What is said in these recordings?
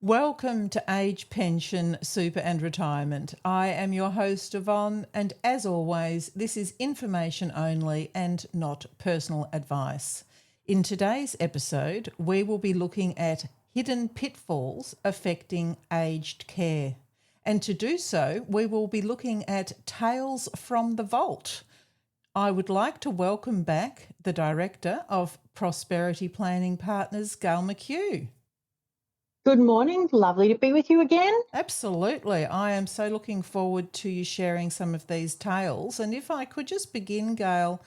Welcome to Age, Pension, Super and Retirement. I am your host, Yvonne, and as always, this is information only and not personal advice. In today's episode, we will be looking at hidden pitfalls affecting aged care. And to do so, we will be looking at Tales from the Vault. I would like to welcome back the Director of Prosperity Planning Partners, Gayle McKew. Good morning. Lovely to be with you again. Absolutely. I am so looking forward to you sharing some of these tales. And if I could just begin, Gayle,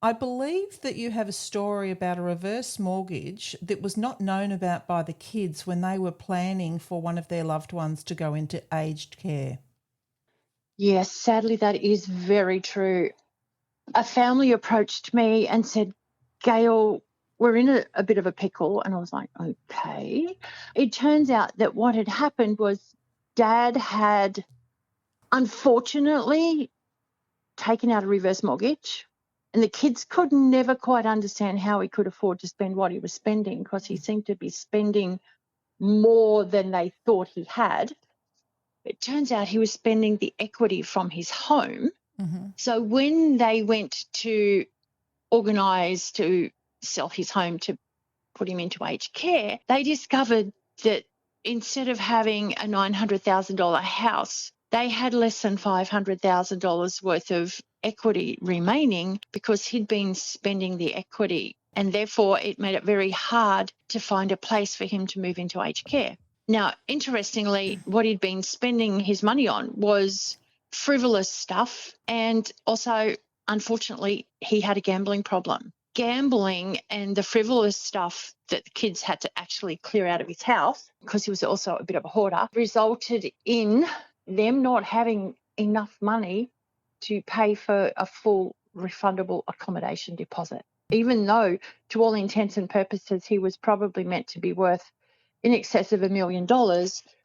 I believe that you have a story about a reverse mortgage that was not known about by the kids when they were planning for one of their loved ones to go into aged care. Yes, sadly, that is very true. A family approached me and said, Gayle, we're in a bit of a pickle. And I was like, okay. It turns out that what had happened was Dad had unfortunately taken out a reverse mortgage, and the kids could never quite understand how he could afford to spend what he was spending, because he seemed to be spending more than they thought he had. It turns out he was spending the equity from his home. Mm-hmm. So when they went to organise to sell his home to put him into aged care, they discovered that instead of having a $900,000 house, they had less than $500,000 worth of equity remaining because he'd been spending the equity. And therefore, it made it very hard to find a place for him to move into aged care. Now, interestingly, what he'd been spending his money on was frivolous stuff, and also, unfortunately, he had a gambling problem. Gambling and the frivolous stuff that the kids had to actually clear out of his house, because he was also a bit of a hoarder, resulted in them not having enough money to pay for a full refundable accommodation deposit, even though, to all intents and purposes, he was probably meant to be worth in excess of $1 million.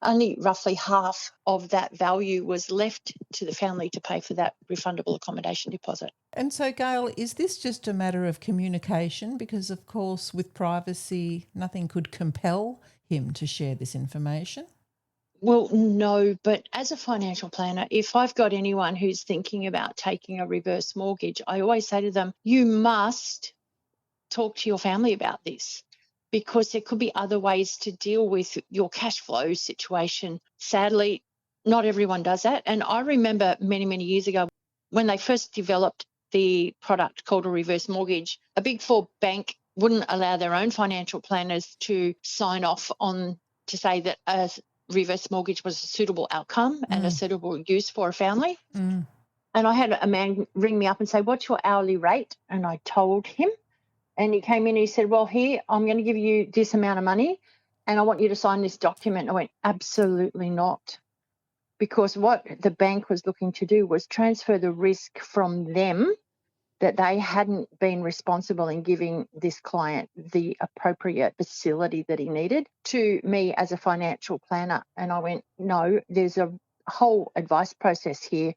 Only roughly half of that value was left to the family to pay for that refundable accommodation deposit. And so, Gayle, is this just a matter of communication? Because, of course, with privacy, nothing could compel him to share this information. Well, no, but as a financial planner, if I've got anyone who's thinking about taking a reverse mortgage, I always say to them, you must talk to your family about this, because there could be other ways to deal with your cash flow situation. Sadly, not everyone does that. And I remember many, many years ago when they first developed the product called a reverse mortgage, a Big Four bank wouldn't allow their own financial planners to sign off on to say that a reverse mortgage was a suitable outcome and a suitable use for a family. Mm. And I had a man ring me up and say, what's your hourly rate? And I told him. And he came in and he said, well, here, I'm going to give you this amount of money and I want you to sign this document. I went, absolutely not. Because what the bank was looking to do was transfer the risk from them, that they hadn't been responsible in giving this client the appropriate facility that he needed, to me as a financial planner. And I went, no, there's a whole advice process here.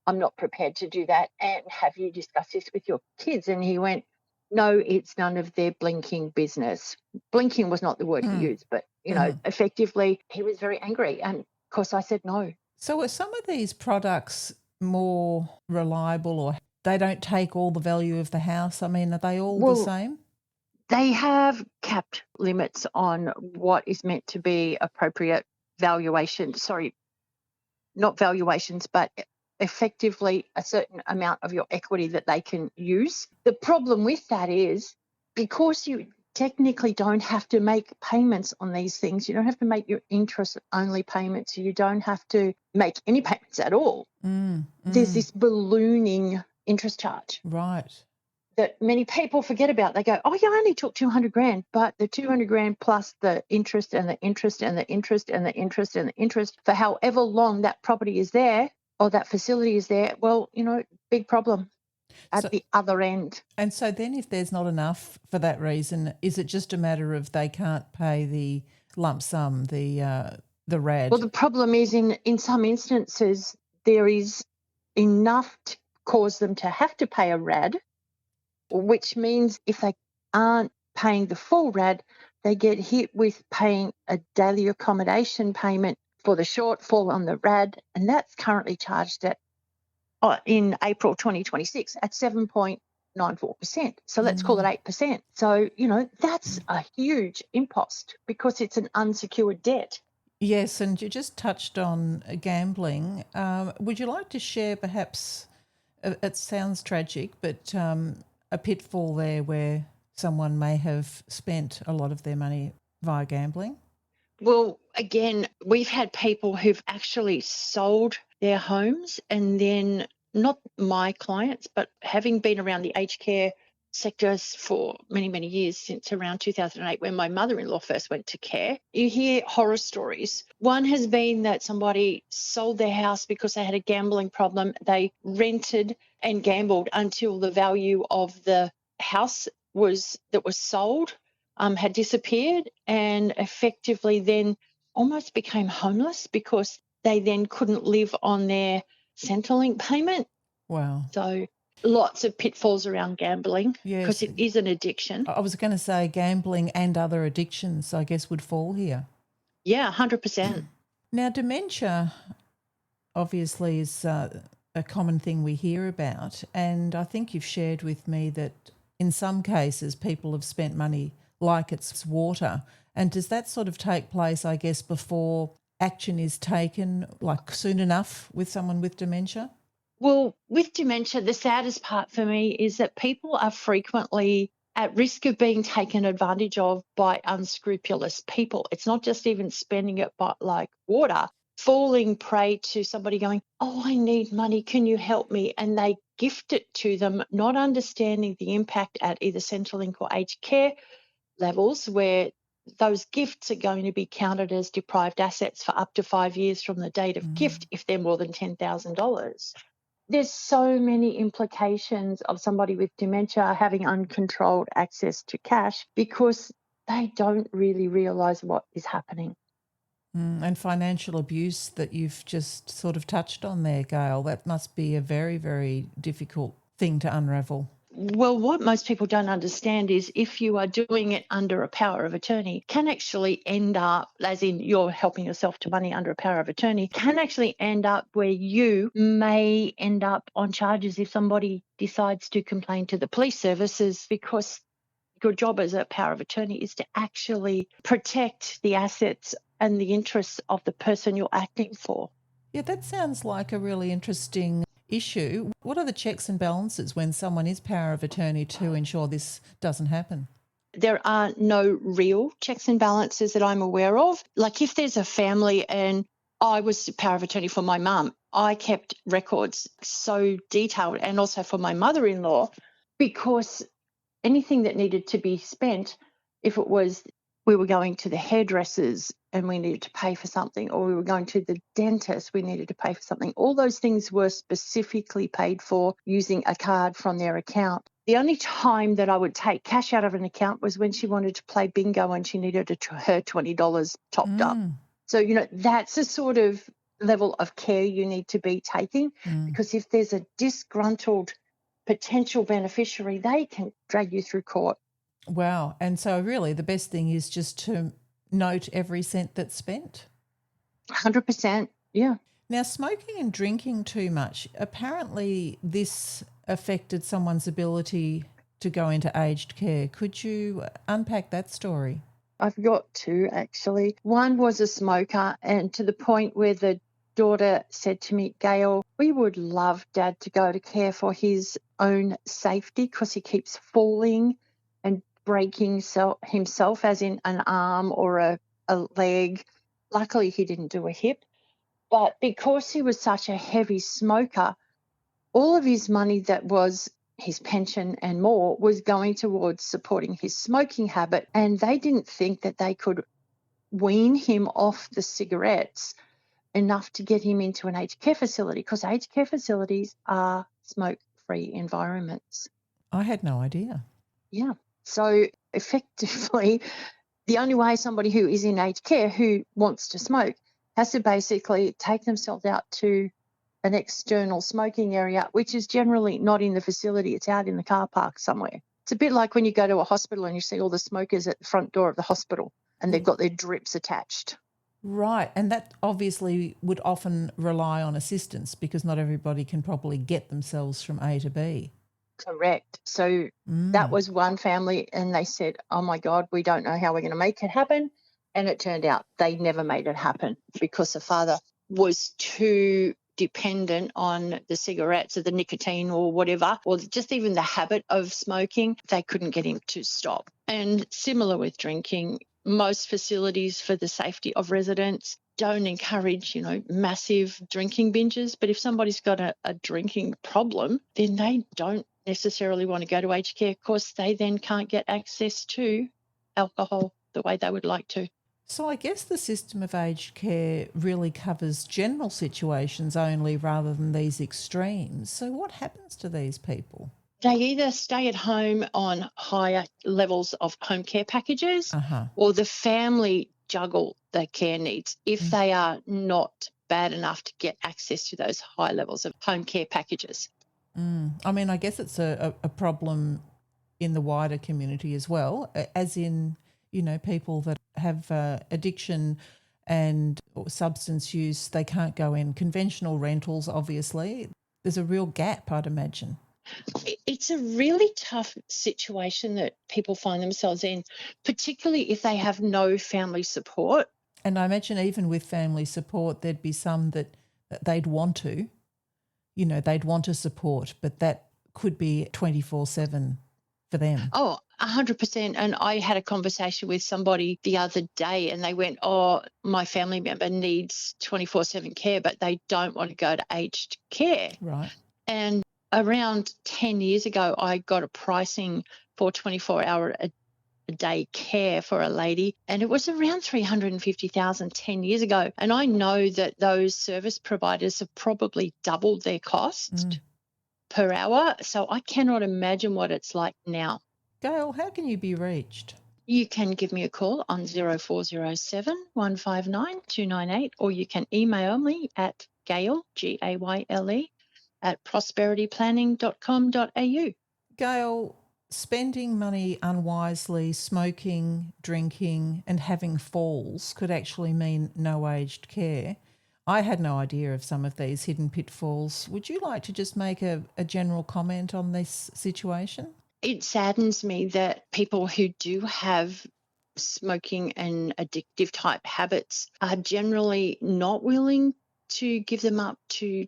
I'm not prepared to do that. And have you discussed this with your kids? And he went, no, it's none of their blinking business. Blinking was not the word he used, but, effectively, he was very angry. And of course, I said no. So are some of these products more reliable, or they don't take all the value of the house? I mean, are they all the same? They have capped limits on what is meant to be appropriate valuation. Sorry, not valuations, but effectively a certain amount of your equity that they can use. The problem with that is, because you technically don't have to make payments on these things, you don't have to make your interest-only payments, you don't have to make any payments at all. There's this ballooning interest charge. Right. That many people forget about. They go, oh, yeah, I only took $200,000, but the $200,000 plus the interest and the interest and the interest and the interest and the interest for however long that property is there or that facility is there, well, big problem at the other end. And so then if there's not enough for that reason, is it just a matter of they can't pay the lump sum, the RAD? Well, the problem is in some instances there is enough to cause them to have to pay a RAD, which means if they aren't paying the full RAD, they get hit with paying a daily accommodation payment for the shortfall on the RAD, and that's currently charged at in April 2026 at 7.94%. So let's call it 8%. So, that's a huge impost because it's an unsecured debt. Yes, and you just touched on gambling. Would you like to share perhaps, it sounds tragic, but a pitfall there where someone may have spent a lot of their money via gambling? Well, again, we've had people who've actually sold their homes and then, not my clients, but having been around the aged care sectors for many, many years, since around 2008 when my mother-in-law first went to care, you hear horror stories. One has been that somebody sold their house because they had a gambling problem. They rented and gambled until the value of the house that was sold had disappeared, and effectively then almost became homeless because they then couldn't live on their Centrelink payment. Wow. So lots of pitfalls around gambling because it is an addiction. I was going to say gambling and other addictions, I guess, would fall here. Yeah, 100%. Now, dementia obviously is a common thing we hear about, and I think you've shared with me that in some cases people have spent money like it's water. And does that sort of take place, I guess, before action is taken, like soon enough with someone with dementia? Well, with dementia, the saddest part for me is that people are frequently at risk of being taken advantage of by unscrupulous people. It's not just even spending it but like water, falling prey to somebody going, "Oh, I need money, can you help me?" And they gift it to them, not understanding the impact at either Centrelink or aged care levels, where those gifts are going to be counted as deprived assets for up to 5 years from the date of gift if they're more than $10,000. There's so many implications of somebody with dementia having uncontrolled access to cash because they don't really realise what is happening. And financial abuse that you've just sort of touched on there, Gayle, that must be a very, very difficult thing to unravel. Well, what most people don't understand is if you are doing it under a power of attorney, can actually end up, as in you're helping yourself to money under a power of attorney, can actually end up where you may end up on charges if somebody decides to complain to the police services, because your job as a power of attorney is to actually protect the assets and the interests of the person you're acting for. Yeah, that sounds like a really interesting issue. What are the checks and balances when someone is power of attorney to ensure this doesn't happen? There are no real checks and balances that I'm aware of. Like if there's a family and I was power of attorney for my mum, I kept records so detailed, and also for my mother-in-law, because anything that needed to be spent, if it was we were going to the hairdressers and we needed to pay for something, or we were going to the dentist, we needed to pay for something, all those things were specifically paid for using a card from their account. The only time that I would take cash out of an account was when she wanted to play bingo and she needed her $20 topped up. So, that's the sort of level of care you need to be taking, because if there's a disgruntled potential beneficiary, they can drag you through court. Wow. And so really the best thing is just to note every cent that's spent? 100%, yeah. Now, smoking and drinking too much, apparently this affected someone's ability to go into aged care. Could you unpack that story? I've got two, actually. One was a smoker, and to the point where the daughter said to me, "Gayle, we would love Dad to go to care for his own safety because he keeps falling and breaking himself, as in an arm or a leg." Luckily, he didn't do a hip. But because he was such a heavy smoker, all of his money that was his pension and more was going towards supporting his smoking habit. And they didn't think that they could wean him off the cigarettes enough to get him into an aged care facility, because aged care facilities are smoke-free environments. I had no idea. Yeah. So effectively, the only way somebody who is in aged care who wants to smoke has to basically take themselves out to an external smoking area, which is generally not in the facility. It's out in the car park somewhere. It's a bit like when you go to a hospital and you see all the smokers at the front door of the hospital and they've got their drips attached. Right. And that obviously would often rely on assistance because not everybody can properly get themselves from A to B. Correct. So that was one family, and they said, oh, my God, we don't know how we're going to make it happen. And it turned out they never made it happen because the father was too dependent on the cigarettes or the nicotine or whatever, or just even the habit of smoking. They couldn't get him to stop. And similar with drinking, most facilities for the safety of residents don't encourage, massive drinking binges. But if somebody's got a drinking problem, then they don't necessarily want to go to aged care. Of course, they then can't get access to alcohol the way they would like to. So I guess the system of aged care really covers general situations only rather than these extremes. So what happens to these people? They either stay at home on higher levels of home care packages or the family juggle their care needs if they are not bad enough to get access to those high levels of home care packages. I mean, I guess it's a problem in the wider community as well, as in, people that have addiction and substance use, they can't go in conventional rentals, obviously. There's a real gap, I'd imagine. It's a really tough situation that people find themselves in, particularly if they have no family support. And I imagine even with family support, there'd be some that they'd want to, they'd want to support, but that could be 24/7 for them. Oh, 100%. And I had a conversation with somebody the other day and they went, oh, my family member needs 24/7 care, but they don't want to go to aged care. Right. And around 10 years ago, I got a pricing for 24-hour a day care for a lady, and it was around $350,000 10 years ago. And I know that those service providers have probably doubled their cost per hour. So I cannot imagine what it's like now. Gayle, how can you be reached? You can give me a call on 0407 159 298, or you can email me at Gayle, Gayle, at prosperityplanning.com.au. Gayle, spending money unwisely, smoking, drinking and having falls could actually mean no aged care. I had no idea of some of these hidden pitfalls. Would you like to just make a general comment on this situation? It saddens me that people who do have smoking and addictive type habits are generally not willing to give them up to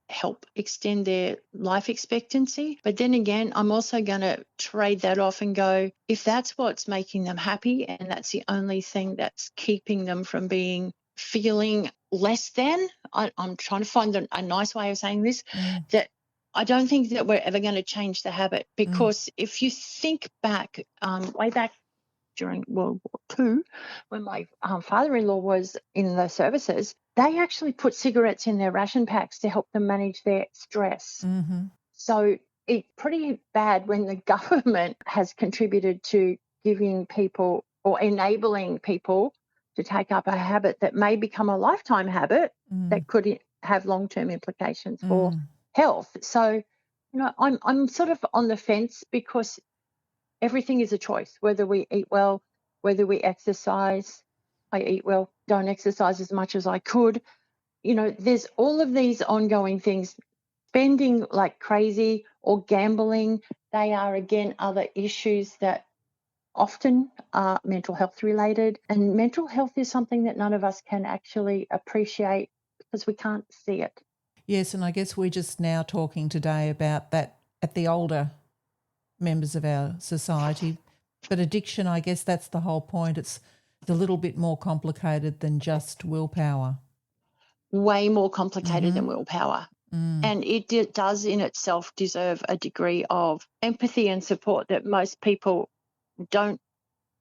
help extend their life expectancy. But then again, I'm also going to trade that off and go, if that's what's making them happy and that's the only thing that's keeping them from feeling less than, I'm trying to find a nice way of saying this, that I don't think that we're ever going to change the habit, because if you think back, way back during World War II, when my father-in-law was in the services, they actually put cigarettes in their ration packs to help them manage their stress. So it's pretty bad when the government has contributed to giving people or enabling people to take up a habit that may become a lifetime habit that could have long-term implications for health. So, I'm sort of on the fence, because everything is a choice, whether we eat well, whether we exercise. I eat well, don't exercise as much as I could. There's all of these ongoing things. Spending like crazy or gambling, they are, again, other issues that often are mental health related. And mental health is something that none of us can actually appreciate because we can't see it. Yes, and I guess we're just now talking today about that at the older members of our society. But addiction, I guess that's the whole point. It's a little bit more complicated than just willpower. Way more complicated than willpower. And it does in itself deserve a degree of empathy and support that most people don't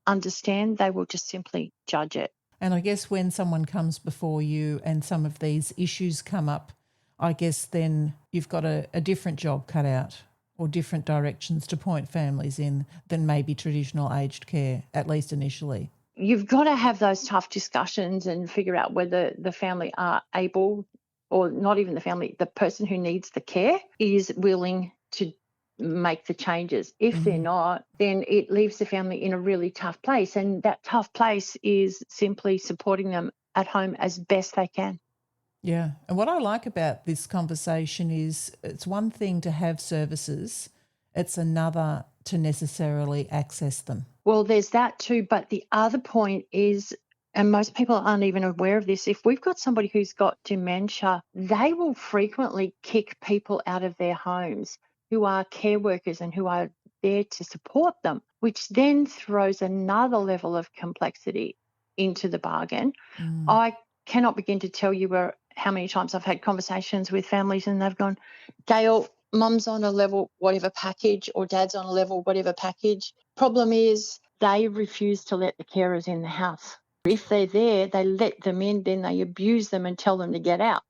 understand. They will just simply judge it. And I guess when someone comes before you and some of these issues come up, I guess then you've got a different job cut out, or different directions to point families in than maybe traditional aged care, at least initially. You've got to have those tough discussions and figure out whether the family are able, or not even the family, the person who needs the care is willing to make the changes. If they're not, then it leaves the family in a really tough place. And that tough place is simply supporting them at home as best they can. Yeah. And what I like about this conversation is it's one thing to have services, it's another to necessarily access them. Well, there's that too. But the other point is, and most people aren't even aware of this, if we've got somebody who's got dementia, they will frequently kick people out of their homes who are care workers and who are there to support them, which then throws another level of complexity into the bargain. I cannot begin to tell you how many times I've had conversations with families and they've gone, Gayle, mum's on a level whatever package or dad's on a level whatever package. Problem is they refuse to let the carers in the house. If they're there, they let them in, then they abuse them and tell them to get out.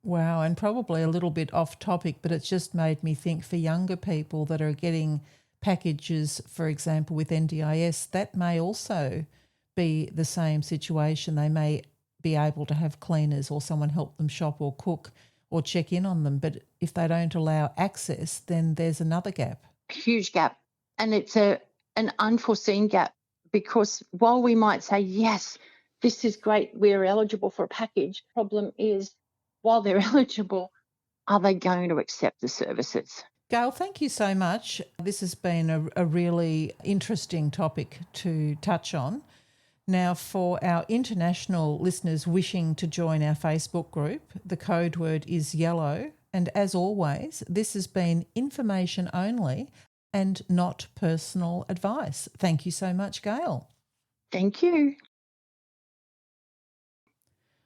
Wow, and probably a little bit off topic, but it's just made me think for younger people that are getting packages, for example, with NDIS, that may also be the same situation. They may be able to have cleaners or someone help them shop or cook or check in on them, but if they don't allow access, then there's another gap. Huge gap. And it's an unforeseen gap, because while we might say, yes, this is great, we're eligible for a package, problem is, while they're eligible, are they going to accept the services? Gayle, thank you so much. This has been a really interesting topic to touch on. Now, for our international listeners wishing to join our Facebook group, the code word is yellow. And as always, this has been information only and not personal advice. Thank you so much, Gayle. Thank you.